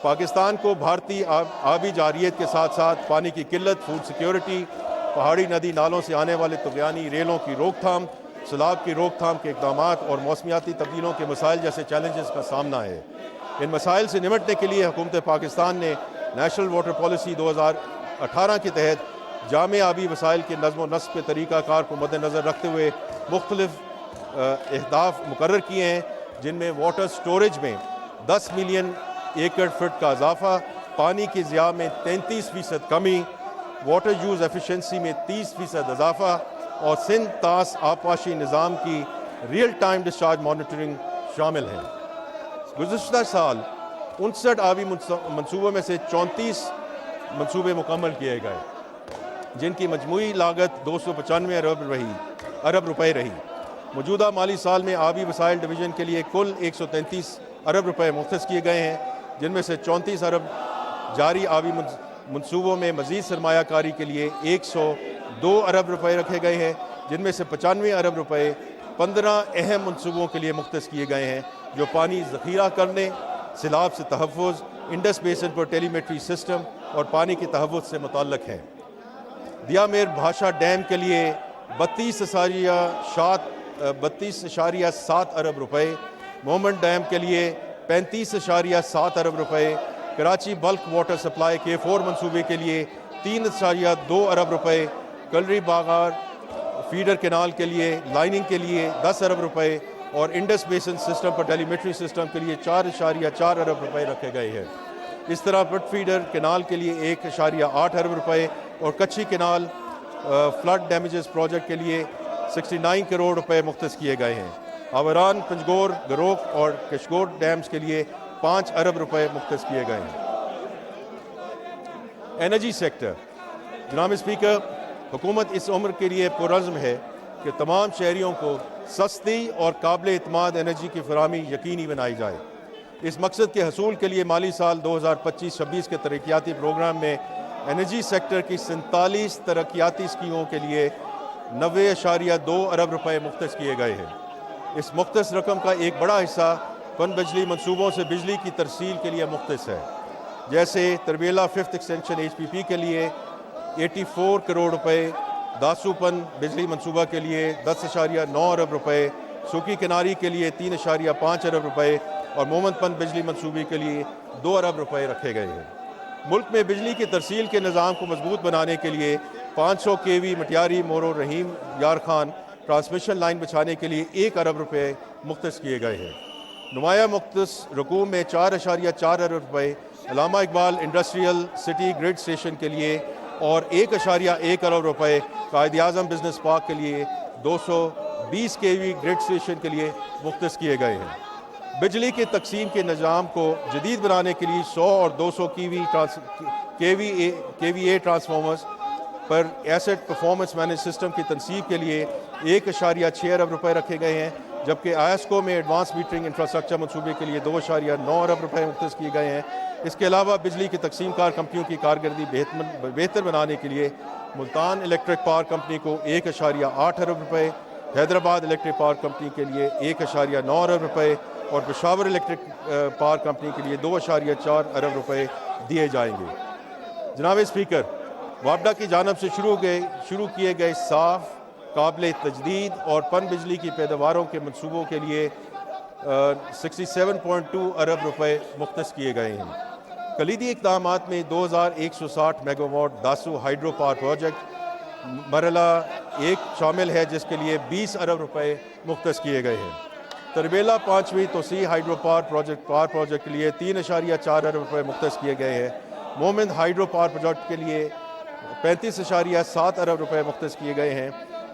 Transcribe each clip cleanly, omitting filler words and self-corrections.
پاکستان کو بھارتی آبی جارحیت کے ساتھ ساتھ پانی کی قلت، فوڈ سیکیورٹی، پہاڑی ندی نالوں سے آنے والے طغیانی ریلوں کی روک تھام، سیلاب کی روک تھام کے اقدامات اور موسمیاتی تبدیلیوں کے مسائل جیسے چیلنجز کا سامنا ہے۔ ان مسائل سے نمٹنے کے لیے حکومت پاکستان نے نیشنل واٹر پالیسی 2018 کے تحت جامع آبی وسائل کے نظم و نسق کے طریقہ کار کو مد نظر رکھتے ہوئے مختلف اہداف مقرر کیے ہیں، جن میں واٹر سٹوریج میں 10 ملین ایکڑ فٹ کا اضافہ، پانی کی ضیاع میں 33% کمی، واٹر یوز ایفیشنسی میں 30% اضافہ اور سندھ طاس آبپاشی نظام کی ریئل ٹائم ڈسچارج مانیٹرنگ شامل ہیں۔ گزشتہ سال 59 آبی منصوبوں میں سے 34 منصوبے مکمل کیے گئے، جن کی مجموعی لاگت 295 ارب روپے رہی۔ موجودہ مالی سال میں آبی وسائل ڈویژن کے لیے کل 133 ارب روپے مختص کیے گئے ہیں، جن میں سے 34 ارب جاری آبی منصوبوں میں مزید سرمایہ کاری کے لیے 102 ارب روپے رکھے گئے ہیں، جن میں سے 95 ارب روپے 15 اہم منصوبوں کے لیے مختص کیے گئے ہیں جو پانی ذخیرہ کرنے، سیلاب سے تحفظ، انڈس بیسن پر ٹیلی میٹری سسٹم اور پانی کے تحفظ سے متعلق ہیں۔ دیا میر بھاشا ڈیم کے لیے 32.7 ارب روپے، مومن ڈیم کے لیے 35.7 ارب روپے، کراچی بلک واٹر سپلائی کے 4 منصوبے کے لیے 3.2 ارب روپے، کلری باغار فیڈر کینال کے لیے لائننگ کے لیے 10 ارب روپے اور انڈس بیسن سسٹم پر ٹیلی میٹری سسٹم کے لیے 4.4 ارب روپے رکھے گئے ہیں۔ اس طرح بٹ فیڈر کینال کے لیے 1.8 ارب روپے اور کچھی کینال فلڈ ڈیمیجز پروجیکٹ کے لیے 69 کروڑ روپے مختص کیے گئے ہیں۔ آوران، پنجگور، گروک اور کشگور ڈیمز کے لیے 5 ارب روپے مختص کیے گئے ہیں۔ Energy sector. جناب اسپیکر، حکومت اس عمر کے لیے پرعزم ہے کہ تمام شہریوں کو سستی اور قابل اعتماد انرجی کی فراہمی یقینی بنائی جائے۔ اس مقصد کے حصول کے لیے مالی سال 2025-26 کے ترقیاتی پروگرام میں انرجی سیکٹر کی 47 ترقیاتی اسکیموں کے لیے 90.2 ارب روپے مختص کیے گئے ہیں۔ اس مختص رقم کا ایک بڑا حصہ پن بجلی منصوبوں سے بجلی کی ترسیل کے لیے مختص ہے، جیسے تربیلا 5th ایکسٹینشن HPP کے لیے 84 کروڑ روپے، داسو پن بجلی منصوبہ کے لیے 10.9 ارب روپے، سوکی کناری کے لیے 3.5 ارب روپے اور مومن پن بجلی منصوبے کے لیے 2 ارب روپے رکھے گئے ہیں۔ ملک میں بجلی کی ترسیل کے نظام کو مضبوط بنانے کے لیے 500 kV مٹیاری مورو رحیم یار خان ٹرانسمیشن لائن بچھانے کے لیے 1 ارب روپے مختص کیے گئے ہیں۔ نمایاں مختص رقوم میں 4.4 ارب روپے Allama Iqbal industrial city grid station کے لیے اور 1.1 ارب روپے قائد اعظم بزنس پارک کے لیے 220 kV گریڈ اسٹیشن کے لیے مختص کیے گئے ہیں۔ بجلی کے تقسیم کے نظام کو جدید بنانے کے لیے 100 اور 200 kVA ٹرانسفارمرز پر ایسٹ پرفارمنس مینج سسٹم کی تنصیب کے لیے 1.6 ارب روپے رکھے گئے ہیں، جبکہ آئسکو میں ایڈوانس میٹرنگ انفراسٹرکچر منصوبے کے لیے 2.9 ارب روپے مختص کیے گئے ہیں۔ اس کے علاوہ بجلی کی تقسیم کار کمپنیوں کی کارکردگی بہتر بنانے کے لیے ملتان الیکٹرک پاور کمپنی کو 1.8 ارب روپے، حیدرآباد الیکٹرک پاور کمپنی کے لیے 1.9 ارب روپے اور پشاور الیکٹرک پاور کمپنی کے لیے 2.4 ارب روپے دیے جائیں گے۔ جناب اسپیکر، وابڈا کی جانب سے شروع کیے گئے صاف، قابل تجدید اور پن بجلی کی پیداواروں کے منصوبوں کے لیے 67.2 ارب روپے مختص کیے گئے ہیں۔ کلیدی اقدامات میں 2160 mega watt Dasu hydro power project مرحلہ 1 شامل ہے، جس کے لیے 20 ارب روپے مختص کیے گئے ہیں۔ تربیلا 5ویں توسیع ہائیڈرو پاور پروجیکٹ کے لیے 3.4 ارب روپے مختص کیے گئے ہیں۔ مومن ہائیڈرو پاور پروجیکٹ کے لیے 35.7 ارب روپے مختص کیے گئے ہیں۔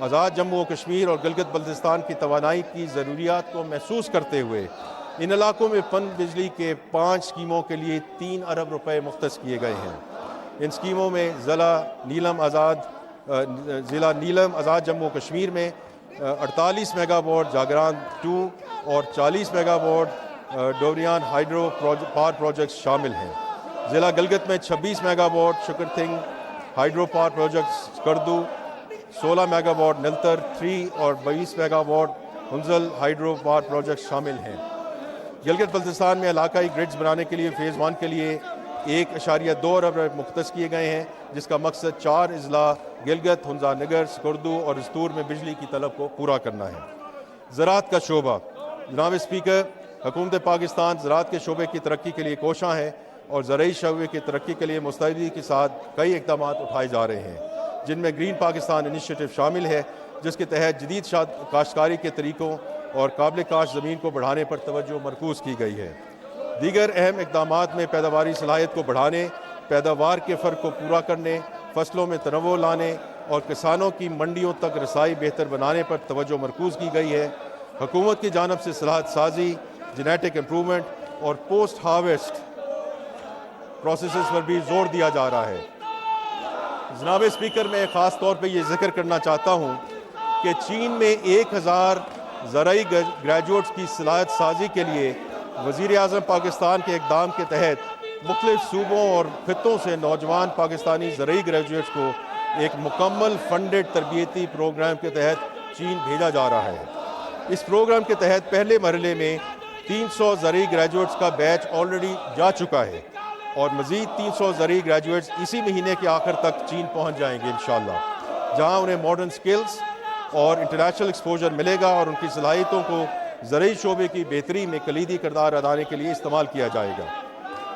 آزاد جموں و کشمیر اور گلگت بلتستان کی توانائی کی ضروریات کو محسوس کرتے ہوئے ان علاقوں میں پن بجلی کے 5 اسکیموں کے لیے 3 ارب روپے مختص کیے گئے ہیں۔ ان اسکیموں میں ضلع نیلم آزاد جموں و کشمیر میں 48 میگا واٹ جاگران 2 اور 40 mega watt Dorian hydro power projects شامل ہیں۔ ضلع گلگت میں 26 mega watt Shagarthang hydro power projects کردو، 16 میگا واٹ نلتر 3 اور 22 mega watt Hanzal hydro power projects شامل ہیں۔ گلگت بلتستان میں علاقائی گرڈز بنانے کے لیے فیز 1 کے لیے 1.2 ارب مختص کیے گئے ہیں، جس کا مقصد 4 اضلاع گلگت، ہنزا نگر، سکردو اور استور میں بجلی کی طلب کو پورا کرنا ہے۔ زراعت کا شعبہ۔ جناب اسپیکر، حکومت پاکستان زراعت کے شعبے کی ترقی کے لیے کوشاں ہے اور زرعی شعبے کی ترقی کے لیے مستعدی کے ساتھ کئی اقدامات اٹھائے جا رہے ہیں، جن میں گرین پاکستان انیشیٹو شامل ہے، جس کے تحت جدید کاشتکاری کے طریقوں اور قابل کاشت زمین کو بڑھانے پر توجہ مرکوز کی گئی ہے۔ دیگر اہم اقدامات میں پیداواری صلاحیت کو بڑھانے، پیداوار کے فرق کو پورا کرنے، فصلوں میں تنوع لانے اور کسانوں کی منڈیوں تک رسائی بہتر بنانے پر توجہ مرکوز کی گئی ہے۔ حکومت کی جانب سے صلاحیت سازی، جینیٹک امپرومنٹ اور پوسٹ ہارویسٹ پروسیسز پر بھی زور دیا جا رہا ہے۔ جناب اسپیکر، میں خاص طور پہ یہ ذکر کرنا چاہتا ہوں کہ چین میں 1000 زرعی گریجویٹس کی صلاحیت سازی کے لیے وزیر اعظم پاکستان کے اقدام کے تحت مختلف صوبوں اور خطوں سے نوجوان پاکستانی زرعی گریجویٹس کو ایک مکمل فنڈڈ تربیتی پروگرام کے تحت چین بھیجا جا رہا ہے۔ اس پروگرام کے تحت پہلے مرحلے میں 300 زرعی گریجویٹس کا بیچ آلریڈی جا چکا ہے اور مزید 300 زرعی گریجویٹس اسی مہینے کے آخر تک چین پہنچ جائیں گے انشاءاللہ، جہاں انہیں ماڈرن سکلز اور انٹرنیشنل ایکسپوجر ملے گا اور ان کی صلاحیتوں کو زرعی شعبے کی بہتری میں کلیدی کردار ادا کے لیے استعمال کیا جائے گا۔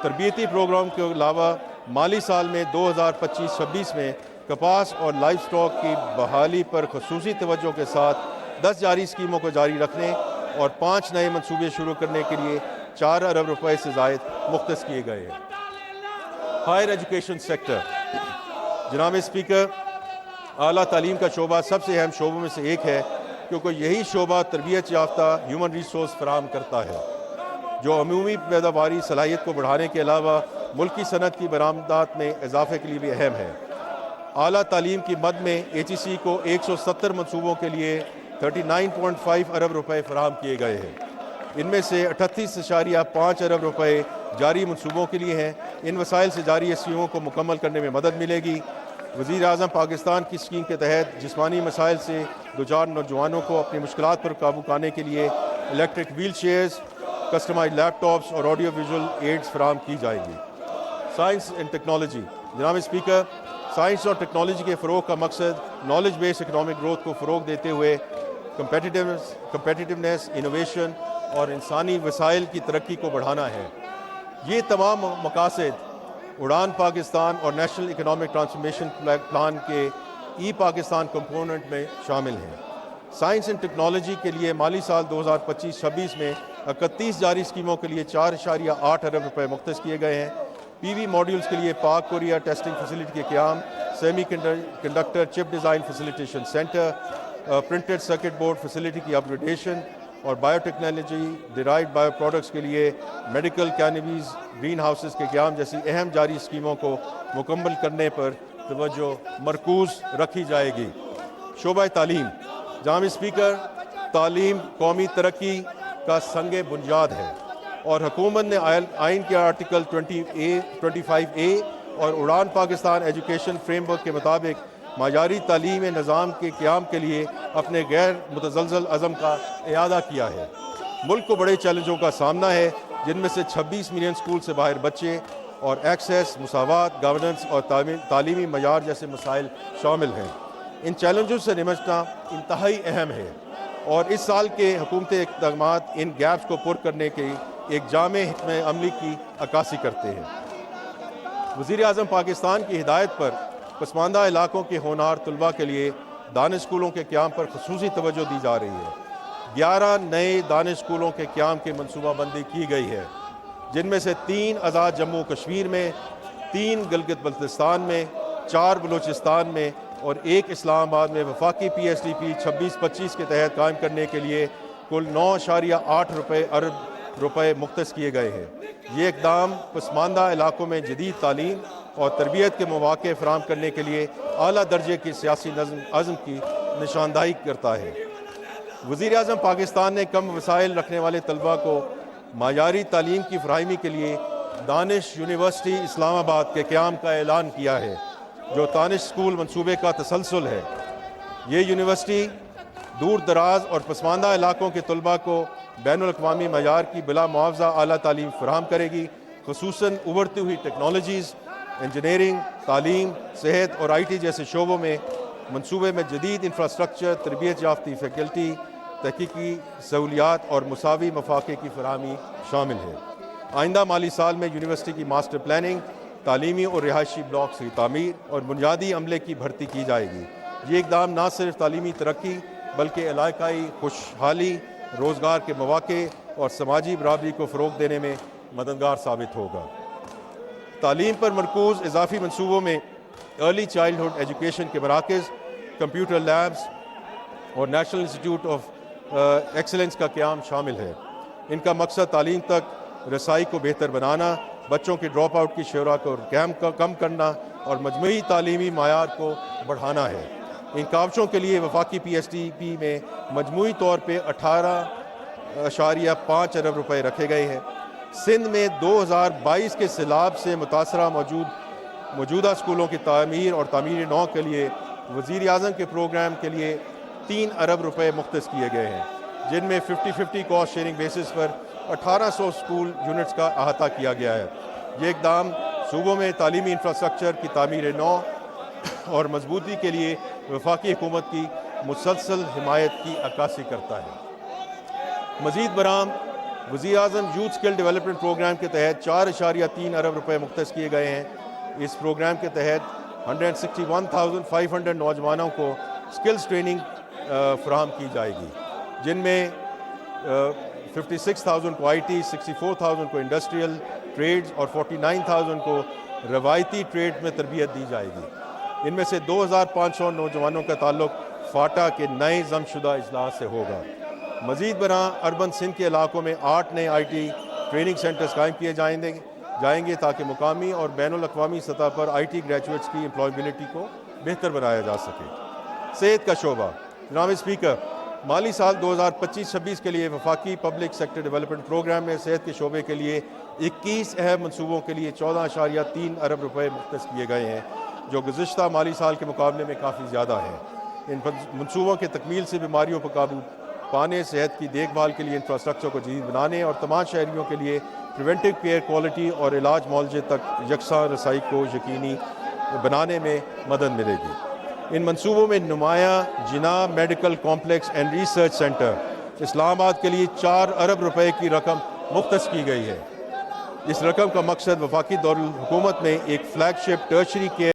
تربیتی پروگرام کے علاوہ مالی سال میں 2025-26 میں کپاس اور لائف سٹاک کی بحالی پر خصوصی توجہ کے ساتھ 10 جاری اسکیموں کو جاری رکھنے اور 5 نئے منصوبے شروع کرنے کے لیے 4 ارب روپے سے زائد مختص کیے گئے ہیں۔ Higher education sector. جناب اسپیکر، اعلیٰ تعلیم کا شعبہ سب سے اہم شعبوں میں سے ایک ہے، کیونکہ یہی شعبہ تربیت یافتہ ہیومن ریسورس فراہم کرتا ہے، جو عمومی پیداواری صلاحیت کو بڑھانے کے علاوہ ملکی صنعت کی برآمدات میں اضافے کے لیے بھی اہم ہے۔ اعلیٰ تعلیم کی مد میں HEC کو 170 منصوبوں کے لیے 39.5 ارب روپے فراہم کیے گئے ہیں۔ ان میں سے 38.5 ارب روپے جاری منصوبوں کے لیے ہیں۔ ان وسائل سے جاری اسکیموں کو مکمل کرنے میں مدد ملے گی۔ وزیر اعظم پاکستان کی اسکیم کے تحت جسمانی مسائل سے دوچار نوجوانوں کو اپنی مشکلات پر قابو پانے کے لیے الیکٹرک ویل چیئرز، کسٹمائزڈ لیپ ٹاپس اور آڈیو ویژول ایڈز فراہم کی جائیں گی۔ Science and technology. جناب اسپیکر، سائنس اور ٹیکنالوجی کے فروغ کا مقصد نالج بیس اکنامک گروتھ کو فروغ دیتے ہوئے کمپیٹیٹیونیس، انوویشن اور انسانی وسائل کی ترقی کو بڑھانا ہے۔ یہ تمام مقاصد اڑان پاکستان اور نیشنل اکنامک ٹرانسفارمیشن پلان کے ای پاکستان کمپوننٹ میں شامل ہیں۔ سائنس اینڈ ٹیکنالوجی کے لیے مالی سال 2025-26 میں 31 جاری اسکیموں کے لیے 4.8 ارب روپے مختص کیے گئے ہیں۔ PV ماڈیولز کے لیے پاک کوریا ٹیسٹنگ فیسلٹی کے قیام، سیمی کنڈکٹر چپ design facilitation centre, printed circuit board facility کی اپ گریڈیشن اور bio technology derived bio products کے لیے میڈیکل کینیبیز گرین ہاؤسز کے قیام جیسی اہم جاری اسکیموں کو مکمل کرنے پر توجہ مرکوز رکھی جائے گی۔ شعبہ تعلیم۔ جناب اسپیکر، تعلیم قومی ترقی کا سنگ بنیاد ہے اور حکومت نے آئین کے آرٹیکل 25A اور اڑان پاکستان ایجوکیشن فریم ورک کے مطابق معیاری تعلیم نظام کے قیام کے لیے اپنے غیر متزلزل عزم کا اعادہ کیا ہے۔ ملک کو بڑے چیلنجوں کا سامنا ہے، جن میں سے 26 ملین اسکول سے باہر بچے اور ایکسیس، مساوات، گورننس اور تعلیمی معیار جیسے مسائل شامل ہیں۔ ان چیلنجوں سے نمٹنا انتہائی اہم ہے اور اس سال کے حکومتی اقدامات ان گیپس کو پر کرنے کے ایک جامع حکمت عملی کی عکاسی کرتے ہیں۔ وزیر اعظم پاکستان کی ہدایت پر پسماندہ علاقوں کے ہونہار طلباء کے لیے دانش اسکولوں کے قیام پر خصوصی توجہ دی جا رہی ہے۔ 11 نئے دانش اسکولوں کے قیام کی منصوبہ بندی کی گئی ہے، جن میں سے 3 آزاد جموں کشمیر میں، 3 گلگت بلتستان میں، 4 بلوچستان میں اور 1 اسلام آباد میں وفاقی PSDP 26-25 کے تحت قائم کرنے کے لیے کل 9.8 ارب روپے مختص کیے گئے ہیں۔ یہ اقدام پسماندہ علاقوں میں جدید تعلیم اور تربیت کے مواقع فراہم کرنے کے لیے اعلیٰ درجے کی سیاسی عزم کی نشاندہی کرتا ہے۔ وزیر اعظم پاکستان نے کم وسائل رکھنے والے طلباء کو معیاری تعلیم کی فراہمی کے لیے دانش یونیورسٹی اسلام آباد کے قیام کا اعلان کیا ہے، جو دانش اسکول منصوبے کا تسلسل ہے۔ یہ یونیورسٹی دور دراز اور پسماندہ علاقوں کے طلباء کو بین الاقوامی معیار کی بلا معاوضہ اعلیٰ تعلیم فراہم کرے گی، خصوصاً ابھرتی ہوئی ٹیکنالوجیز، انجینئرنگ، تعلیم، صحت اور آئی ٹی جیسے شعبوں میں منصوبے میں جدید انفراسٹرکچر، تربیت یافتہ فیکلٹی، تحقیقی سہولیات اور مساوی مواقع کی فراہمی شامل ہے۔ آئندہ مالی سال میں یونیورسٹی کی ماسٹر پلاننگ، تعلیمی اور رہائشی بلاکس کی تعمیر اور بنیادی عملے کی بھرتی کی جائے گی۔ یہ اقدام نہ صرف تعلیمی ترقی بلکہ علاقائی خوشحالی، روزگار کے مواقع اور سماجی برابری کو فروغ دینے میں مددگار ثابت ہوگا۔ تعلیم پر مرکوز اضافی منصوبوں میں ارلی چائلڈہڈ ایجوکیشن کے مراکز، کمپیوٹر لیبز اور نیشنل انسٹیٹیوٹ آف ایکسلنس کا قیام شامل ہے۔ ان کا مقصد تعلیم تک رسائی کو بہتر بنانا، بچوں کے ڈراپ آؤٹ کی شرح کو کم کرنا اور مجموعی تعلیمی معیار کو بڑھانا ہے۔ ان کاوشوں کے لیے وفاقی پی ایس ٹی پی میں مجموعی طور پہ 18.5 ارب روپے رکھے گئے ہیں۔ سندھ میں 2022 کے سیلاب سے متاثرہ موجودہ اسکولوں کی تعمیر اور تعمیر نو کے لیے وزیر اعظم کے پروگرام کے لیے 3 ارب روپے مختص کیے گئے ہیں، جن میں 50-50 کاسٹ شیئرنگ بیسس پر 1800 اسکول یونٹس کا احاطہ کیا گیا ہے۔ یہ اقدام صوبوں میں تعلیمی انفراسٹرکچر کی تعمیر نو اور مضبوطی کے لیے وفاقی حکومت کی مسلسل حمایت کی عکاسی کرتا ہے۔ مزید برآں وزیر اعظم یوتھ اسکل ڈیولپمنٹ پروگرام کے تحت 4.3 ارب روپے مختص کیے گئے ہیں۔ اس پروگرام کے تحت 161,500 نوجوانوں کو اسکلز ٹریننگ فراہم کی جائے گی، جن میں 56,000 کو آئی ٹی، 64,000 کو انڈسٹریل ٹریڈز اور 49,000 کو روایتی ٹریڈ میں تربیت دی جائے گی۔ ان میں سے 2,500 نوجوانوں کا تعلق فاٹا کے نئے ضم شدہ اضلاع سے ہوگا۔ مزید برآں اربن سندھ کے علاقوں میں 8 نئے آئی ٹی ٹریننگ سینٹرز قائم کیے جائیں گے تاکہ مقامی اور بین الاقوامی سطح پر آئی ٹی گریجویٹس کی امپلائبلٹی کو بہتر بنایا جا سکے۔ صحت کا شعبہ۔ جناب اسپیکر، مالی سال 2025-26 کے لیے وفاقی پبلک سیکٹر ڈیولپمنٹ پروگرام میں صحت کے شعبے کے لیے 21 اہم منصوبوں کے لیے 14.3 ارب روپے مختص کیے گئے ہیں، جو گزشتہ مالی سال کے مقابلے میں کافی زیادہ ہیں۔ ان منصوبوں کے تکمیل سے بیماریوں پر قابو پانے، صحت کی دیکھ بھال کے لیے انفراسٹرکچر کو جدید بنانے اور تمام شہریوں کے لیے پریونٹیو کیئر کوالٹی اور علاج معالجے تک یکساں رسائی کو یقینی بنانے میں مدد ملے گی۔ ان منصوبوں میں نمایاں Jinnah medical complex and research centre Islamabad کے لیے 4 ارب روپے کی رقم مختص کی گئی ہے۔ اس رقم کا مقصد وفاقی دارالحکومت میں ایک فلیگ شپ ٹرشری کیئر